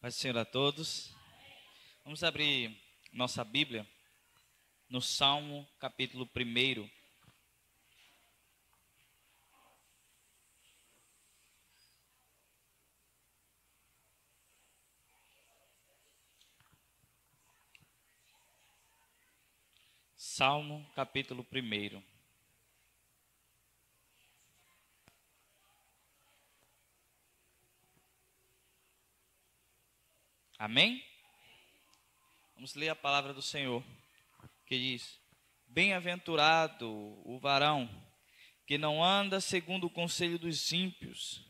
Paz do Senhor a todos. Vamos abrir nossa Bíblia no Salmo capítulo 1. Salmo capítulo 1. Amém? Vamos ler a palavra do Senhor, que diz: Bem-aventurado o varão que não anda segundo o conselho dos ímpios,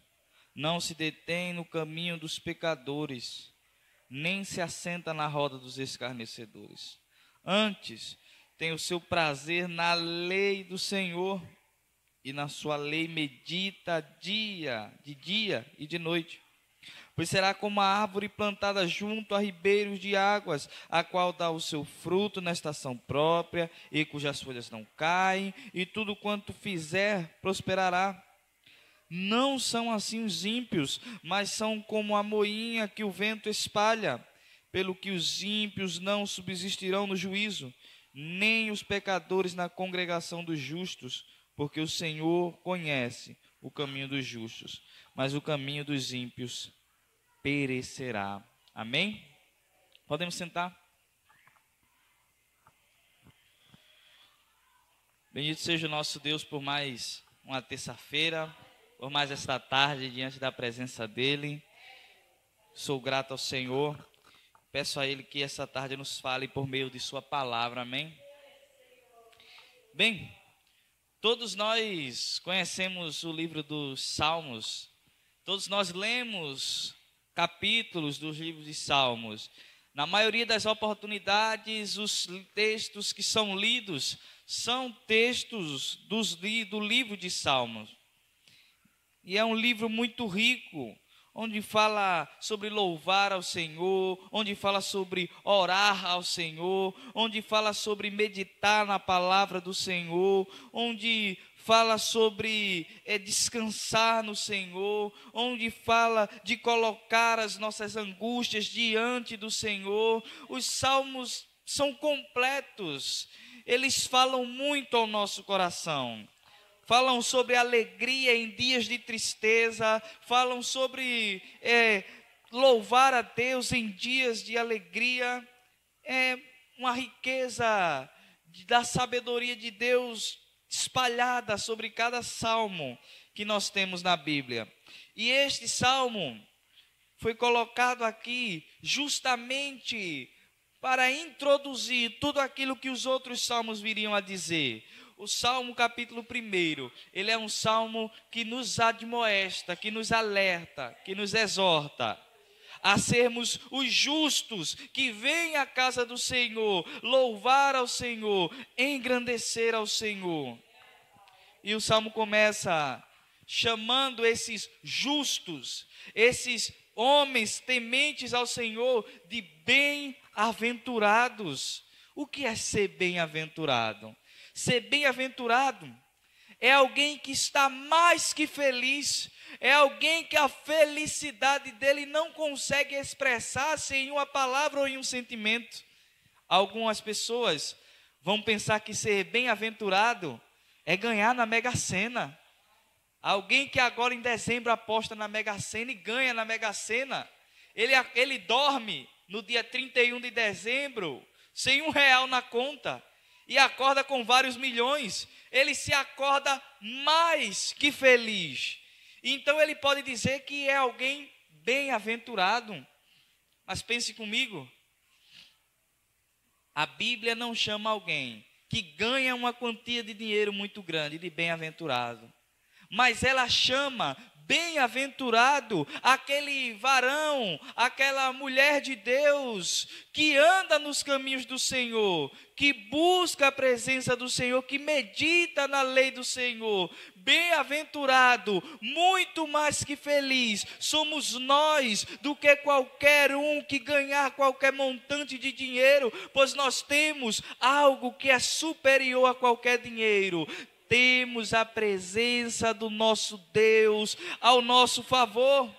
não se detém no caminho dos pecadores, nem se assenta na roda dos escarnecedores. Antes, tem o seu prazer na lei do Senhor, e na sua lei medita de dia e de noite. Pois será como a árvore plantada junto a ribeiros de águas, a qual dá o seu fruto na estação própria, e cujas folhas não caem, e tudo quanto fizer prosperará. Não são assim os ímpios, mas são como a moinha que o vento espalha. Pelo que os ímpios não subsistirão no juízo, nem os pecadores na congregação dos justos, porque o Senhor conhece o caminho dos justos, mas o caminho dos ímpios perecerá. Amém? Podemos sentar? Bendito seja o nosso Deus por mais uma terça-feira, por mais esta tarde diante da presença dEle. Sou grato ao Senhor. Peço a Ele que essa tarde nos fale por meio de sua palavra. Amém? Bem, todos nós conhecemos o livro dos Salmos. Todos nós lemos capítulos dos livros de Salmos. Na maioria das oportunidades, os textos que são lidos são textos do livro de Salmos. E é um livro muito rico, onde fala sobre louvar ao Senhor, onde fala sobre orar ao Senhor, onde fala sobre meditar na palavra do Senhor, onde fala sobre descansar no Senhor, onde fala de colocar as nossas angústias diante do Senhor. Os salmos são completos, eles falam muito ao nosso coração. Falam sobre alegria em dias de tristeza, falam sobre louvar a Deus em dias de alegria. É uma riqueza da sabedoria de Deus espalhada sobre cada salmo que nós temos na Bíblia. E este salmo foi colocado aqui justamente para introduzir tudo aquilo que os outros salmos viriam a dizer. O Salmo capítulo 1, ele é um salmo que nos admoesta, que nos alerta, que nos exorta a sermos os justos que vêm à casa do Senhor, louvar ao Senhor, engrandecer ao Senhor. E o salmo começa chamando esses justos, esses homens tementes ao Senhor, de bem-aventurados. O que é ser bem-aventurado? Ser bem-aventurado é alguém que está mais que feliz, é alguém que a felicidade dele não consegue expressar-se em uma palavra ou em um sentimento. Algumas pessoas vão pensar que ser bem-aventurado é ganhar na Mega Sena. Alguém que agora em dezembro aposta na Mega Sena e ganha na Mega Sena, ele dorme no dia 31 de dezembro sem R$1 na conta e acorda com vários milhões. Ele se acorda mais que feliz. Então ele pode dizer que é alguém bem-aventurado. Mas pense comigo, a Bíblia não chama alguém que ganha uma quantia de dinheiro muito grande de bem-aventurado, mas ela chama bem-aventurado aquele varão, aquela mulher de Deus que anda nos caminhos do Senhor, que busca a presença do Senhor, que medita na lei do Senhor. Bem-aventurado, muito mais que feliz, somos nós do que qualquer um que ganhar qualquer montante de dinheiro, pois nós temos algo que é superior a qualquer dinheiro. Temos a presença do nosso Deus ao nosso favor.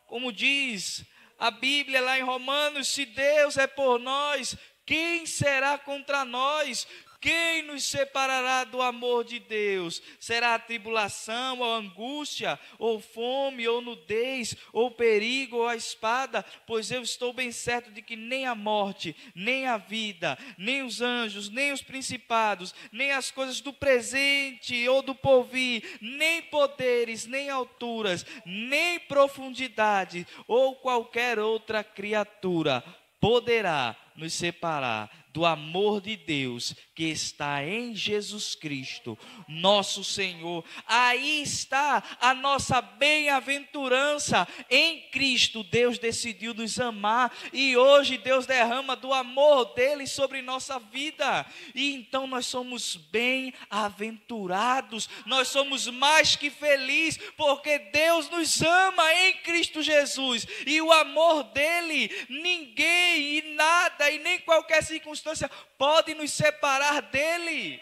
Como diz a Bíblia lá em Romanos: se Deus é por nós, quem será contra nós? Quem nos separará do amor de Deus? Será a tribulação, ou a angústia, ou fome, ou nudez, ou perigo, ou a espada? Pois eu estou bem certo de que nem a morte, nem a vida, nem os anjos, nem os principados, nem as coisas do presente ou do porvir, nem poderes, nem alturas, nem profundidade, ou qualquer outra criatura poderá nos separar do amor de Deus que está em Jesus Cristo, nosso Senhor. Aí está a nossa bem-aventurança. Em Cristo, Deus decidiu nos amar e hoje Deus derrama do amor dele sobre nossa vida. E então nós somos bem-aventurados, nós somos mais que felizes, porque Deus nos ama em Cristo Jesus. E o amor dele, ninguém e nada e nem qualquer circunstância pode nos separar dele.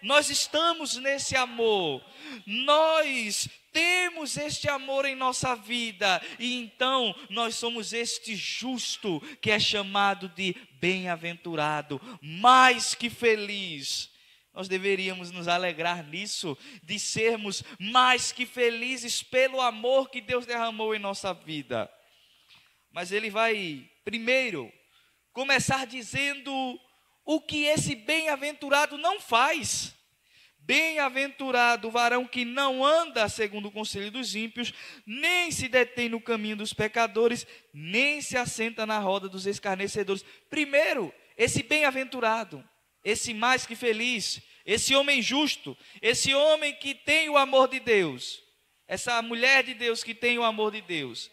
Nós estamos nesse amor, nós temos este amor em nossa vida, e então nós somos este justo que é chamado de bem-aventurado, mais que feliz. Nós deveríamos nos alegrar nisso, de sermos mais que felizes pelo amor que Deus derramou em nossa vida. Mas ele vai primeiro começar dizendo o que esse bem-aventurado não faz. Bem-aventurado o varão que não anda segundo o conselho dos ímpios, nem se detém no caminho dos pecadores, nem se assenta na roda dos escarnecedores. Primeiro, esse bem-aventurado, esse mais que feliz, esse homem justo, esse homem que tem o amor de Deus, essa mulher de Deus que tem o amor de Deus.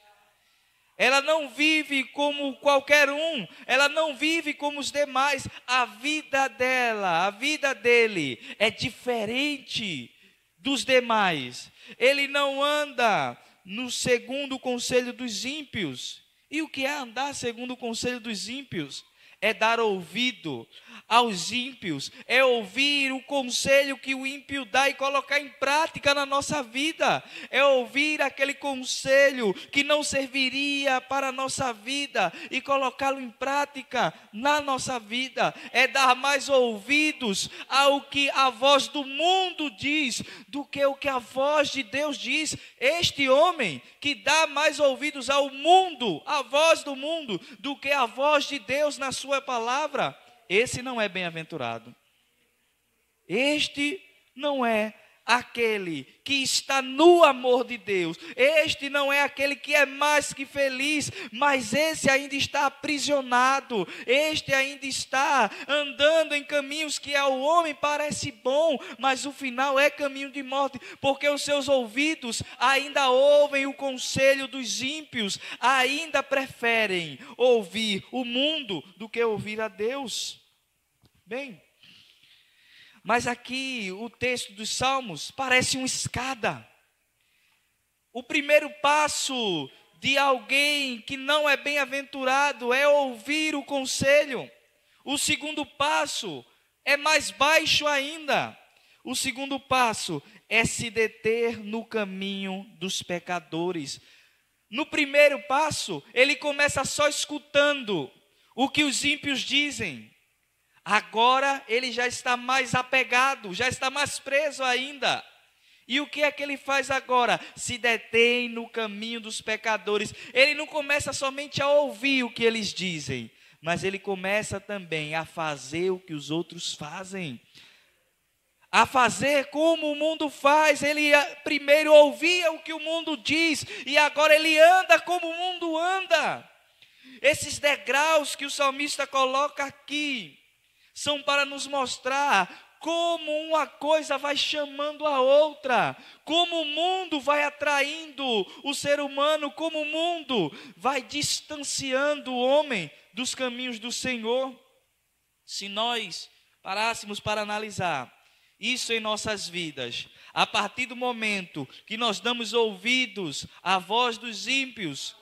Ela não vive como qualquer um, ela não vive como os demais. A vida dela, a vida dele é diferente dos demais. Ele não anda no segundo o conselho dos ímpios. E o que é andar segundo o conselho dos ímpios? É dar ouvido aos ímpios, é ouvir o conselho que o ímpio dá e colocar em prática na nossa vida, é ouvir aquele conselho que não serviria para a nossa vida e colocá-lo em prática na nossa vida, é dar mais ouvidos ao que a voz do mundo diz do que o que a voz de Deus diz. Este homem que dá mais ouvidos ao mundo, à voz do mundo, do que a voz de Deus na sua palavra, esse não é bem-aventurado. Este não é aquele que está no amor de Deus. Este não é aquele que é mais que feliz, mas esse ainda está aprisionado. Este ainda está andando em caminhos que ao homem parece bom, mas o final é caminho de morte, porque os seus ouvidos ainda ouvem o conselho dos ímpios, ainda preferem ouvir o mundo do que ouvir a Deus. Bem, mas aqui o texto dos Salmos parece uma escada. O primeiro passo de alguém que não é bem-aventurado é ouvir o conselho. O segundo passo é mais baixo ainda. O segundo passo é se deter no caminho dos pecadores. No primeiro passo, ele começa só escutando o que os ímpios dizem. Agora ele já está mais apegado, já está mais preso ainda. E o que é que ele faz agora? Se detém no caminho dos pecadores. Ele não começa somente a ouvir o que eles dizem, mas ele começa também a fazer o que os outros fazem. A fazer como o mundo faz. Ele primeiro ouvia o que o mundo diz e agora ele anda como o mundo anda. Esses degraus que o salmista coloca aqui são para nos mostrar como uma coisa vai chamando a outra, como o mundo vai atraindo o ser humano, como o mundo vai distanciando o homem dos caminhos do Senhor. Se nós parássemos para analisar isso em nossas vidas, a partir do momento que nós damos ouvidos à voz dos ímpios,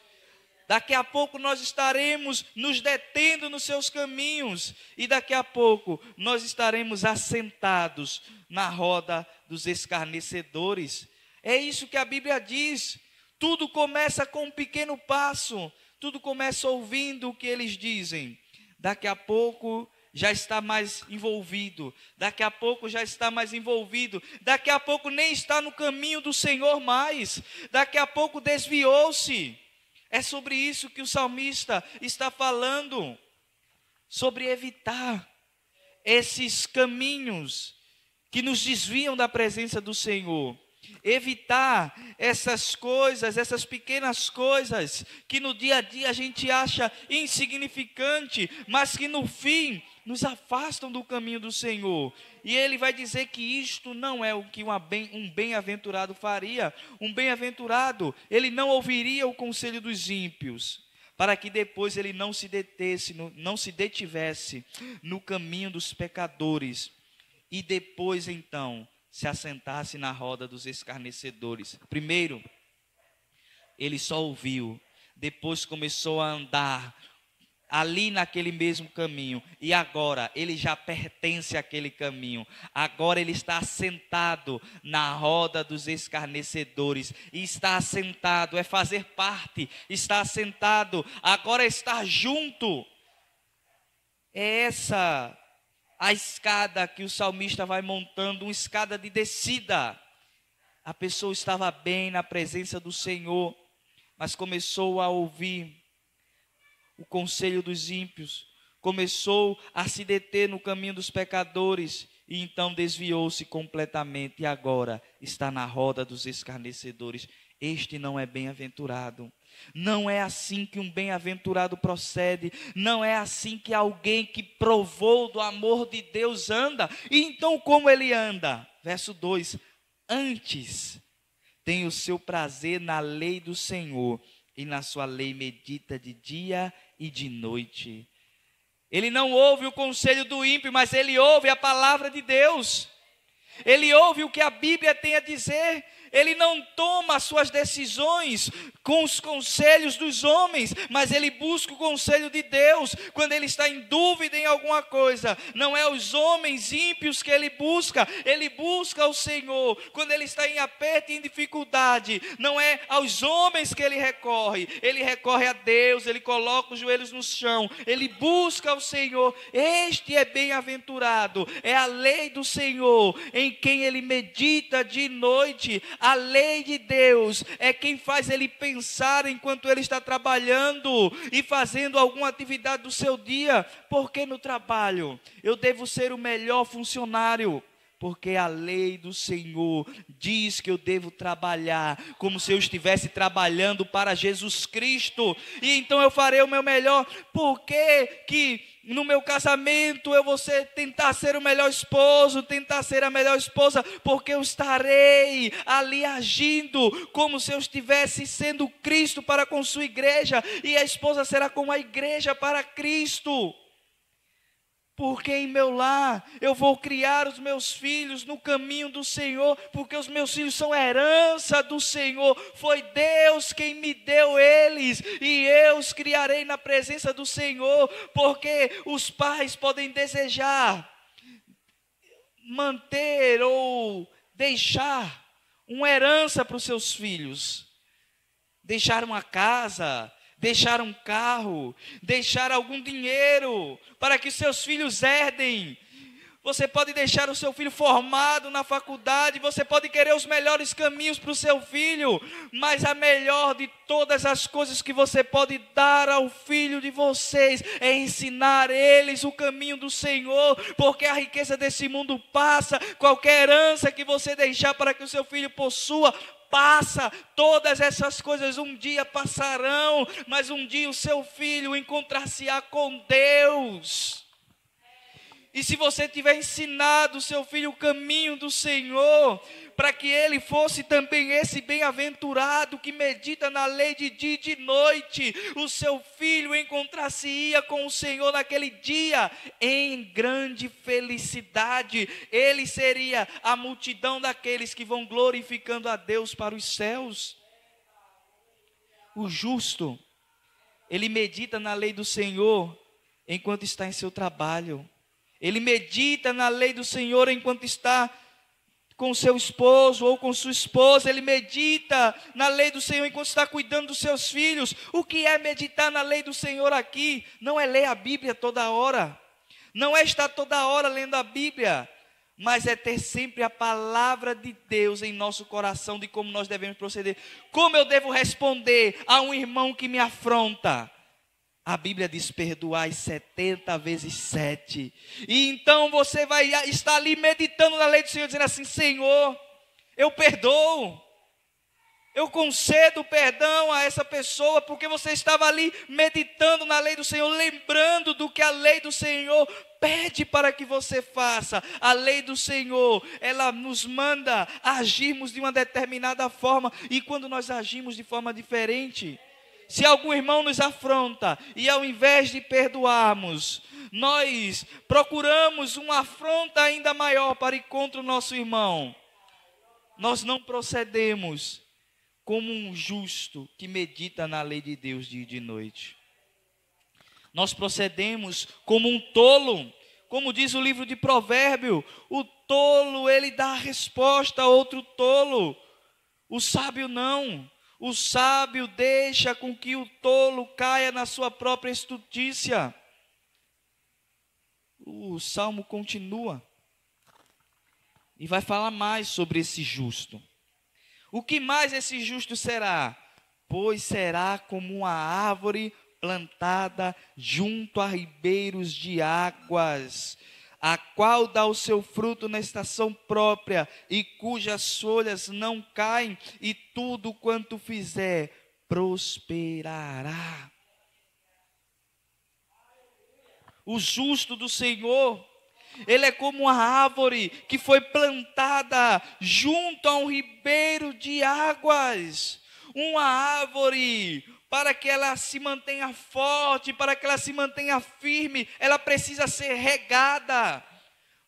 daqui a pouco nós estaremos nos detendo nos seus caminhos. E daqui a pouco nós estaremos assentados na roda dos escarnecedores. É isso que a Bíblia diz. Tudo começa com um pequeno passo. Tudo começa ouvindo o que eles dizem. Daqui a pouco já está mais envolvido. Daqui a pouco já está mais envolvido. Daqui a pouco nem está no caminho do Senhor mais. Daqui a pouco desviou-se. É sobre isso que o salmista está falando. Sobre evitar esses caminhos que nos desviam da presença do Senhor. Evitar essas coisas, essas pequenas coisas que no dia a dia a gente acha insignificante, mas que no fim nos afastam do caminho do Senhor. E ele vai dizer que isto não é o que um bem-aventurado faria. Um bem-aventurado, ele não ouviria o conselho dos ímpios, para que depois ele não se detivesse no caminho dos pecadores, e depois então se assentasse na roda dos escarnecedores. Primeiro, ele só ouviu, depois começou a andar ali naquele mesmo caminho, e agora ele já pertence àquele caminho. Agora ele está assentado na roda dos escarnecedores, e está assentado, é fazer parte, está assentado, agora está junto. É essa a escada que o salmista vai montando, uma escada de descida. A pessoa estava bem na presença do Senhor, mas começou a ouvir o conselho dos ímpios, começou a se deter no caminho dos pecadores, e então desviou-se completamente, e agora está na roda dos escarnecedores. Este não é bem-aventurado. Não é assim que um bem-aventurado procede. Não é assim que alguém que provou do amor de Deus anda. E então como ele anda? Verso 2: antes tem o seu prazer na lei do Senhor, e na sua lei medita de dia e de noite. Ele não ouve o conselho do ímpio, mas ele ouve a palavra de Deus. Ele ouve o que a Bíblia tem a dizer. Ele não toma as suas decisões com os conselhos dos homens, mas ele busca o conselho de Deus. Quando ele está em dúvida em alguma coisa, não é os homens ímpios que ele busca o Senhor. Quando ele está em aperto e em dificuldade, não é aos homens que ele recorre a Deus, ele coloca os joelhos no chão, ele busca o Senhor. Este é bem-aventurado, é a lei do Senhor, em quem ele medita de noite. A lei de Deus é quem faz ele pensar enquanto ele está trabalhando e fazendo alguma atividade do seu dia. Porque no trabalho eu devo ser o melhor funcionário, porque a lei do Senhor diz que eu devo trabalhar como se eu estivesse trabalhando para Jesus Cristo, e então eu farei o meu melhor. Por que no meu casamento eu vou tentar ser o melhor esposo, tentar ser a melhor esposa? Porque eu estarei ali agindo como se eu estivesse sendo Cristo para com sua igreja, e a esposa será como a igreja para Cristo. Porque em meu lar eu vou criar os meus filhos no caminho do Senhor, porque os meus filhos são herança do Senhor. Foi Deus quem me deu eles, e eu os criarei na presença do Senhor. Porque os pais podem desejar manter ou deixar uma herança para os seus filhos, deixar uma casa, deixar um carro, deixar algum dinheiro para que seus filhos herdem. Você pode deixar o seu filho formado na faculdade, você pode querer os melhores caminhos para o seu filho, mas a melhor de todas as coisas que você pode dar ao filho de vocês é ensinar eles o caminho do Senhor, porque a riqueza desse mundo passa. Qualquer herança que você deixar para que o seu filho possua, passa. Todas essas coisas um dia passarão, mas um dia o seu filho encontrar-se-á com Deus. E se você tiver ensinado o seu filho o caminho do Senhor, para que ele fosse também esse bem-aventurado que medita na lei de dia e de noite, o seu filho encontrar-se-ia com o Senhor naquele dia em grande felicidade. Ele seria a multidão daqueles que vão glorificando a Deus para os céus. O justo, ele medita na lei do Senhor enquanto está em seu trabalho. Ele medita na lei do Senhor enquanto está com seu esposo ou com sua esposa, ele medita na lei do Senhor enquanto está cuidando dos seus filhos. O que é meditar na lei do Senhor aqui? Não é ler a Bíblia toda hora, não é estar toda hora lendo a Bíblia, mas é ter sempre a palavra de Deus em nosso coração, de como nós devemos proceder. Como eu devo responder a um irmão que me afronta? A Bíblia diz: perdoai 70 vezes 7. E então você vai estar ali meditando na lei do Senhor, dizendo assim: Senhor, eu perdoo, eu concedo perdão a essa pessoa, porque você estava ali meditando na lei do Senhor, lembrando do que a lei do Senhor pede para que você faça. A lei do Senhor, ela nos manda agirmos de uma determinada forma, e quando nós agimos de forma diferente, se algum irmão nos afronta e ao invés de perdoarmos, nós procuramos uma afronta ainda maior para ir contra o nosso irmão, nós não procedemos como um justo que medita na lei de Deus dia e de noite. Nós procedemos como um tolo. Como diz o livro de Provérbios, o tolo, ele dá a resposta a outro tolo. O sábio não. O sábio deixa com que o tolo caia na sua própria estultícia. O salmo continua e vai falar mais sobre esse justo. O que mais esse justo será? Pois será como uma árvore plantada junto a ribeiros de águas, a qual dá o seu fruto na estação própria, e cujas folhas não caem, e tudo quanto fizer prosperará. O justo do Senhor, ele é como uma árvore que foi plantada junto a um ribeiro de águas. Uma árvore, para que ela se mantenha forte, para que ela se mantenha firme, ela precisa ser regada.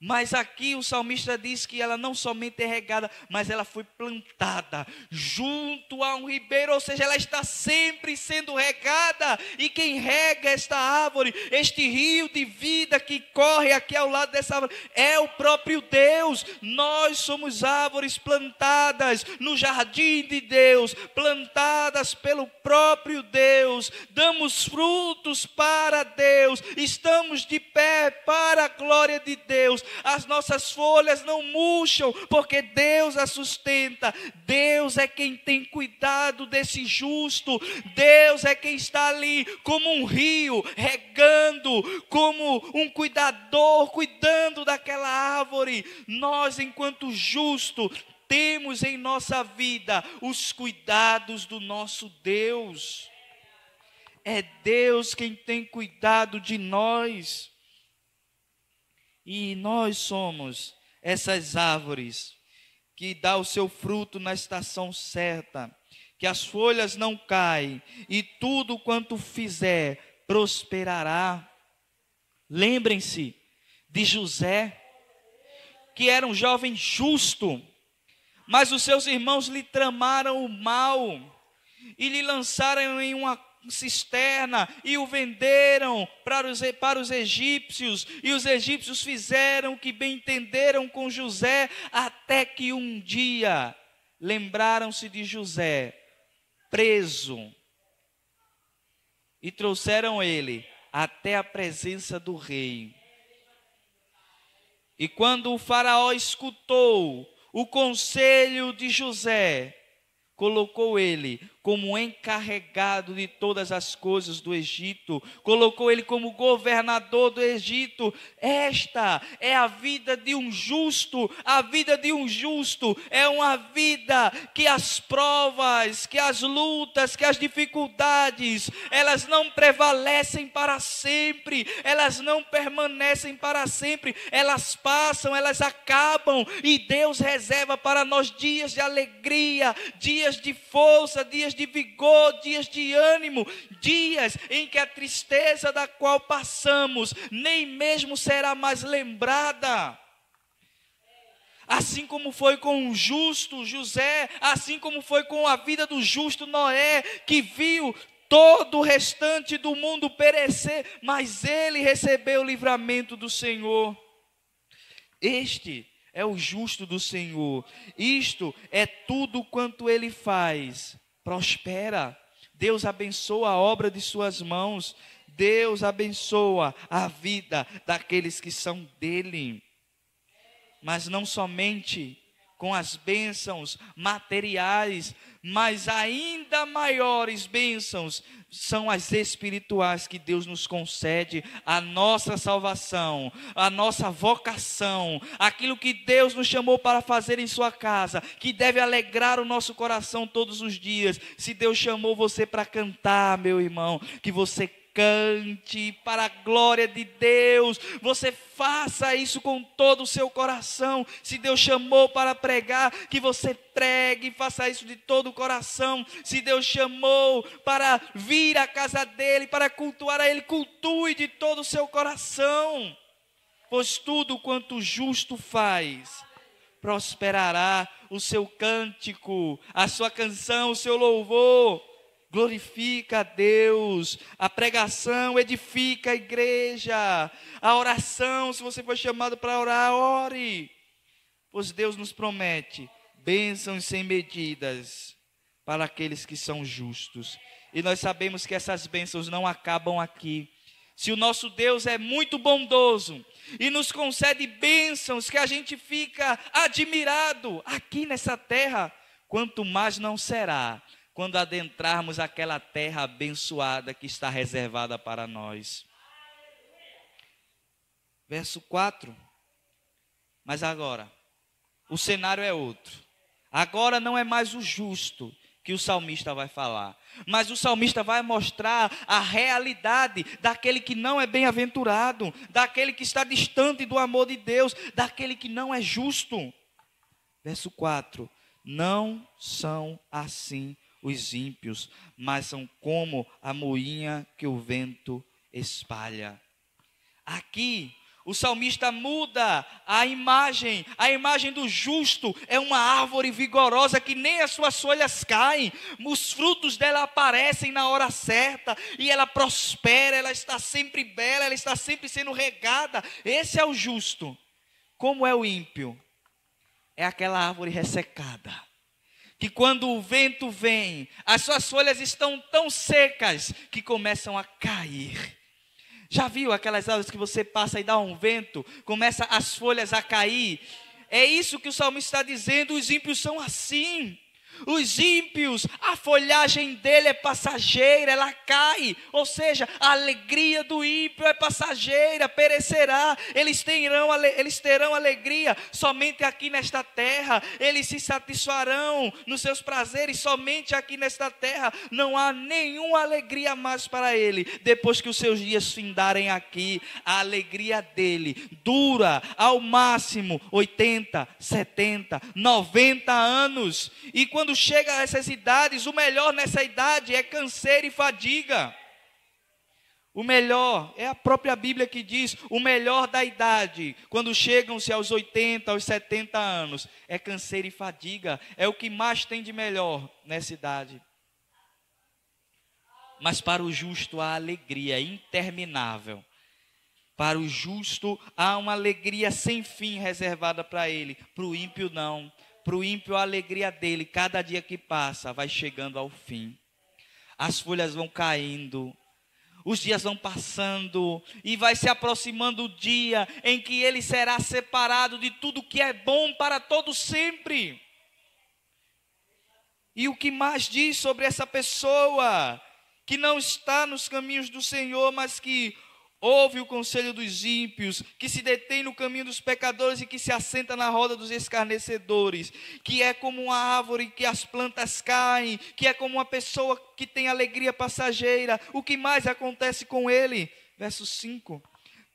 Mas aqui o salmista diz que ela não somente é regada, mas ela foi plantada junto a um ribeiro, ou seja, ela está sempre sendo regada. E quem rega esta árvore, este rio de vida que corre aqui ao lado dessa árvore, é o próprio Deus. Nós somos árvores plantadas no jardim de Deus, plantadas pelo próprio Deus, damos frutos para Deus, estamos de pé para a glória de Deus. As nossas folhas não murcham, porque Deus as sustenta. Deus é quem tem cuidado desse justo. Deus é quem está ali como um rio, regando, como um cuidador, cuidando daquela árvore. Nós, enquanto justo, temos em nossa vida os cuidados do nosso Deus. É Deus quem tem cuidado de nós. E nós somos essas árvores que dá o seu fruto na estação certa, que as folhas não caem, e tudo quanto fizer prosperará. Lembrem-se de José, que era um jovem justo, mas os seus irmãos lhe tramaram o mal e lhe lançaram em uma cisterna e o venderam para os egípcios, e os egípcios fizeram o que bem entenderam com José, até que um dia lembraram-se de José preso e trouxeram ele até a presença do rei. E quando o faraó escutou o conselho de José, colocou ele como encarregado de todas as coisas do Egito, colocou ele como governador do Egito. Esta é a vida de um justo. A vida de um justo é uma vida que as provas, que as lutas, que as dificuldades, elas não prevalecem para sempre, elas não permanecem para sempre, elas passam, elas acabam, e Deus reserva para nós dias de alegria, dias de força, dias de vigor, dias de ânimo, dias em que a tristeza da qual passamos nem mesmo será mais lembrada. Assim como foi com o justo José, assim como foi com a vida do justo Noé, que viu todo o restante do mundo perecer, mas ele recebeu o livramento do Senhor. Este é o justo do Senhor. Isto é tudo quanto ele faz. Prospera. Deus abençoa a obra de suas mãos. Deus abençoa a vida daqueles que são dele. Mas não somente com as bênçãos materiais, mas ainda maiores bênçãos são as espirituais que Deus nos concede, a nossa salvação, a nossa vocação, aquilo que Deus nos chamou para fazer em sua casa, que deve alegrar o nosso coração todos os dias. Se Deus chamou você para cantar, meu irmão, que você cante para a glória de Deus, você faça isso com todo o seu coração. Se Deus chamou para pregar, que você pregue, faça isso de todo o coração. Se Deus chamou para vir à casa dele, para cultuar a ele, cultue de todo o seu coração, pois tudo quanto o justo faz, prosperará o seu cântico, a sua canção, o seu louvor. Glorifica a Deus, a pregação edifica a igreja, a oração, se você foi chamado para orar, ore, pois Deus nos promete bênçãos sem medidas para aqueles que são justos, e nós sabemos que essas bênçãos não acabam aqui. Se o nosso Deus é muito bondoso e nos concede bênçãos que a gente fica admirado aqui nessa terra, quanto mais não será quando adentrarmos aquela terra abençoada que está reservada para nós. Verso 4. Mas agora, o cenário é outro. Agora não é mais o justo que o salmista vai falar, mas o salmista vai mostrar a realidade daquele que não é bem-aventurado, daquele que está distante do amor de Deus, daquele que não é justo. Verso 4. Não são assim os ímpios, mas são como a moinha que o vento espalha. Aqui, o salmista muda a imagem do justo é uma árvore vigorosa que nem as suas folhas caem, os frutos dela aparecem na hora certa, e ela prospera, ela está sempre bela, ela está sempre sendo regada. Esse é o justo. Como é o ímpio? É aquela árvore ressecada, que quando o vento vem, as suas folhas estão tão secas que começam a cair. Já viu aquelas árvores que você passa e dá um vento, começa as folhas a cair? É isso que o salmista está dizendo, os ímpios são assim. Os ímpios, a folhagem dele é passageira, ela cai, ou seja, a alegria do ímpio é passageira, perecerá. Eles terão alegria somente aqui nesta terra, eles se satisfarão nos seus prazeres somente aqui nesta terra. Não há nenhuma alegria mais para ele, depois que os seus dias findarem aqui. A alegria dele dura ao máximo 80, 70, 90 anos, e quando chega a essas idades, o melhor nessa idade é canseiro e fadiga. O melhor, é a própria Bíblia que diz, o melhor da idade, quando chegam-se aos 80, aos 70 anos, é canseiro e fadiga, é o que mais tem de melhor nessa idade. Mas para o justo há alegria interminável. Para o justo há uma alegria sem fim reservada para ele, para o ímpio não. Para o ímpio a alegria dele, cada dia que passa, vai chegando ao fim. As folhas vão caindo, os dias vão passando, e vai se aproximando o dia em que ele será separado de tudo que é bom para todo sempre. E o que mais diz sobre essa pessoa que não está nos caminhos do Senhor, mas que ouve o conselho dos ímpios, que se detém no caminho dos pecadores e que se assenta na roda dos escarnecedores, que é como uma árvore que as plantas caem, que é como uma pessoa que tem alegria passageira. O que mais acontece com ele? Verso 5.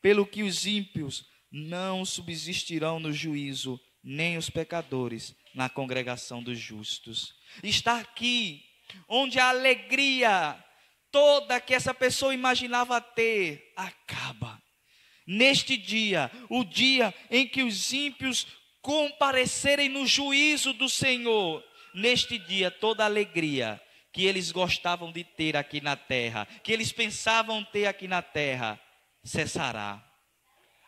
Pelo que os ímpios não subsistirão no juízo, nem os pecadores na congregação dos justos. Está aqui, onde a alegria toda que essa pessoa imaginava ter, acaba. Neste dia, o dia em que os ímpios comparecerem no juízo do Senhor, neste dia toda a alegria que eles gostavam de ter aqui na terra, que eles pensavam ter aqui na terra, cessará.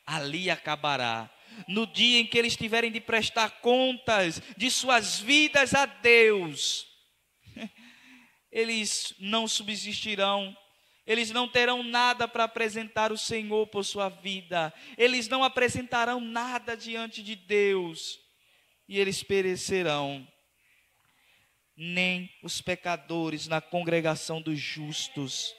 Ali acabará. no dia em que eles tiverem de prestar contas de suas vidas a Deus, eles não subsistirão, eles não terão nada para apresentar ao Senhor por sua vida, eles não apresentarão nada diante de Deus, e eles perecerão. Nem os pecadores na congregação dos justos.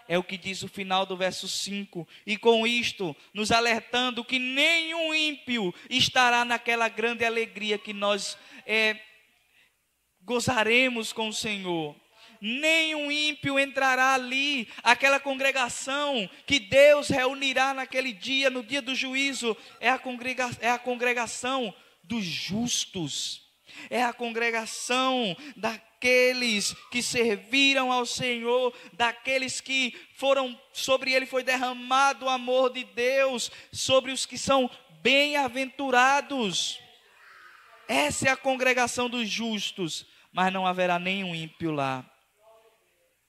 É o que diz o final do verso 5. E com isto, nos alertando que nenhum ímpio estará naquela grande alegria que nós gozaremos com o Senhor. Nenhum ímpio entrará ali, aquela congregação que Deus reunirá naquele dia, no dia do juízo, é a congregação dos justos. É a congregação daqueles que serviram ao Senhor, daqueles que sobre ele foi derramado o amor de Deus, sobre os que são bem-aventurados. Essa é a congregação dos justos, mas não haverá nenhum ímpio lá.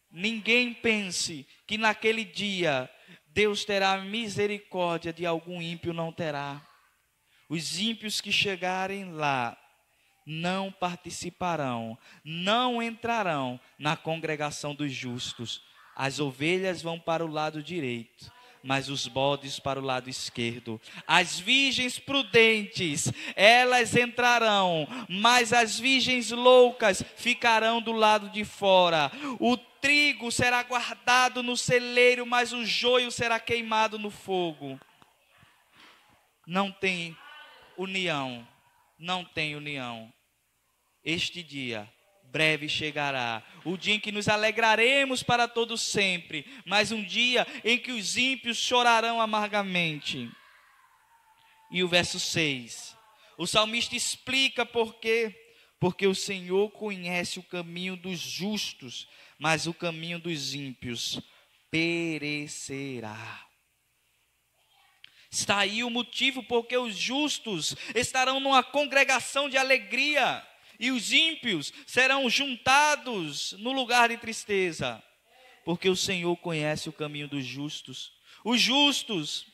Ninguém pense que naquele dia Deus terá misericórdia de algum ímpio, não terá. Os ímpios que chegarem lá não participarão, não entrarão na congregação dos justos. As ovelhas vão para o lado direito, mas os bodes para o lado esquerdo. As virgens prudentes, elas entrarão, mas as virgens loucas ficarão do lado de fora. O trigo será guardado no celeiro, mas o joio será queimado no fogo. Não tem união, não tem união. Este dia breve chegará, o dia em que nos alegraremos para todo sempre, mas um dia em que os ímpios chorarão amargamente. E o verso 6, o salmista explica por quê. Porque o Senhor conhece o caminho dos justos, mas o caminho dos ímpios perecerá. Está aí o motivo porque os justos estarão numa congregação de alegria, e os ímpios serão juntados no lugar de tristeza, porque o Senhor conhece o caminho dos justos. Os justos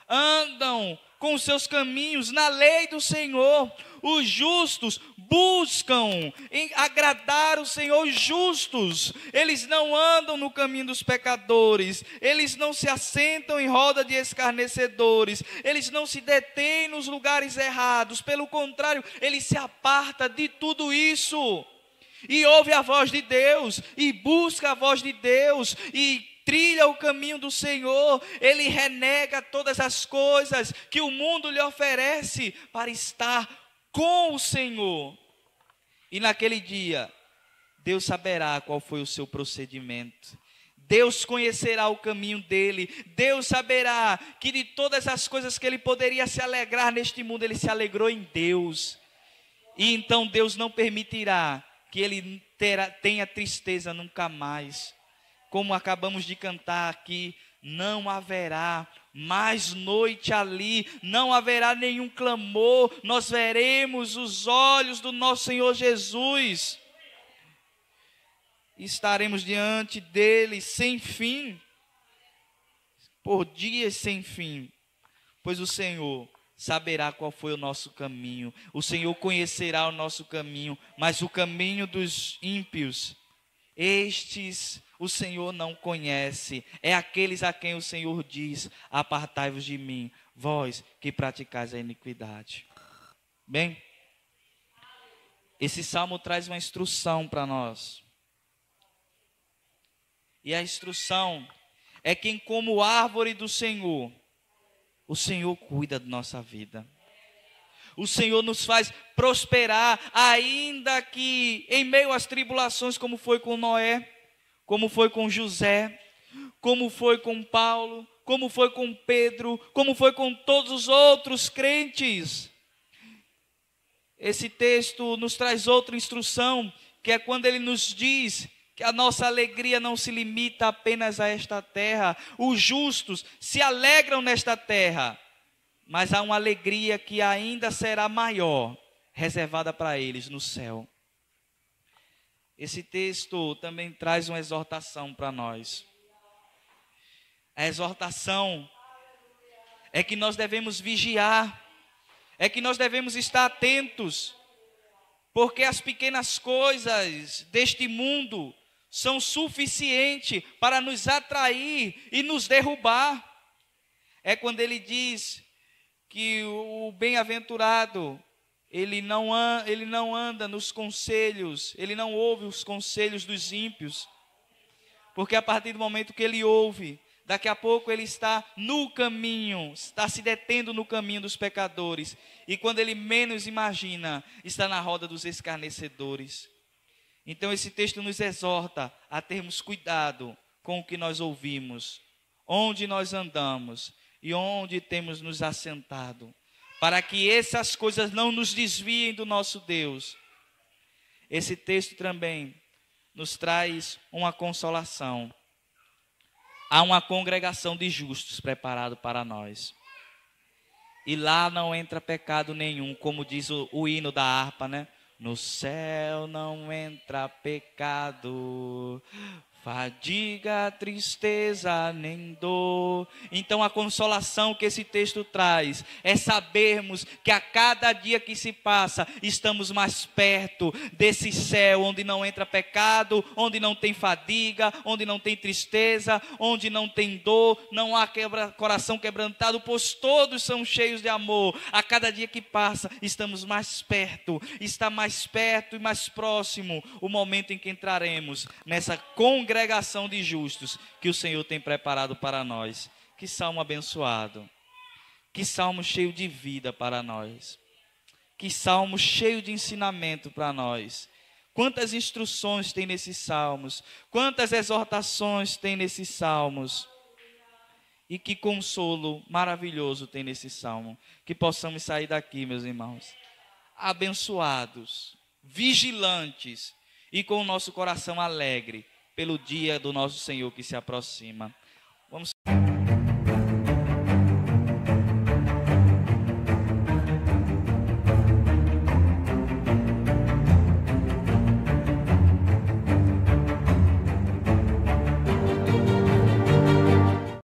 andam com os seus caminhos na lei do Senhor. Os justos buscam agradar o Senhor. Os justos, eles não andam no caminho dos pecadores, eles não se assentam em roda de escarnecedores, eles não se detêm nos lugares errados, pelo contrário, eles se apartam de tudo isso, e ouve a voz de Deus, e busca a voz de Deus, e trilha o caminho do Senhor. Ele renega todas as coisas que o mundo lhe oferece para estar com o Senhor. E naquele dia, Deus saberá qual foi o seu procedimento. Deus conhecerá o caminho dele. Deus saberá que de todas as coisas que ele poderia se alegrar neste mundo, ele se alegrou em Deus. E então Deus não permitirá que ele tenha tristeza nunca mais. Como acabamos de cantar aqui, não haverá mais noite ali, não haverá nenhum clamor, nós veremos os olhos do nosso Senhor Jesus, estaremos diante dele sem fim, por dias sem fim, pois o Senhor saberá qual foi o nosso caminho, o Senhor conhecerá o nosso caminho, mas o caminho dos ímpios, estes o Senhor não conhece. É aqueles a quem o Senhor diz: apartai-vos de mim, vós que praticais a iniquidade. Bem, esse salmo traz uma instrução para nós. E a instrução é que, como árvore do Senhor, o Senhor cuida da nossa vida. O Senhor nos faz prosperar, ainda que em meio às tribulações, como foi com Noé, como foi com José, como foi com Paulo, como foi com Pedro, como foi com todos os outros crentes. Esse texto nos traz outra instrução, que é quando ele nos diz que a nossa alegria não se limita apenas a esta terra. Os justos se alegram nesta terra, mas há uma alegria que ainda será maior, reservada para eles no céu. Esse texto também traz uma exortação para nós. A exortação é que nós devemos vigiar é que nós devemos estar atentos, porque as pequenas coisas deste mundo são suficientes para nos atrair e nos derrubar. É quando ele diz que o bem-aventurado, ele não anda nos conselhos, ele não ouve os conselhos dos ímpios, porque a partir do momento que ele ouve, daqui a pouco ele está no caminho, está se detendo no caminho dos pecadores, e quando ele menos imagina, está na roda dos escarnecedores. Então esse texto nos exorta a termos cuidado com o que nós ouvimos, onde nós andamos e onde temos nos assentado, para que essas coisas não nos desviem do nosso Deus. Esse texto também nos traz uma consolação. Há uma congregação de justos preparado para nós. E lá não entra pecado nenhum, como diz o hino da harpa, né? No céu não entra pecado, fadiga, tristeza, nem dor. Então a consolação que esse texto traz é sabermos que a cada dia que se passa, estamos mais perto desse céu, onde não entra pecado, onde não tem fadiga, onde não tem tristeza, onde não tem dor, não há coração quebrantado, pois todos são cheios de amor. A cada dia que passa, estamos mais perto, está mais perto e mais próximo o momento em que entraremos nessa congregação de justos que o Senhor tem preparado para nós. Que salmo abençoado, que salmo cheio de vida para nós, que salmo cheio de ensinamento para nós. Quantas instruções tem nesses salmos, quantas exortações tem nesses salmos, e que consolo maravilhoso tem nesse salmo. Que possamos sair daqui, meus irmãos, abençoados, vigilantes e com o nosso coração alegre pelo dia do nosso Senhor que se aproxima. Vamos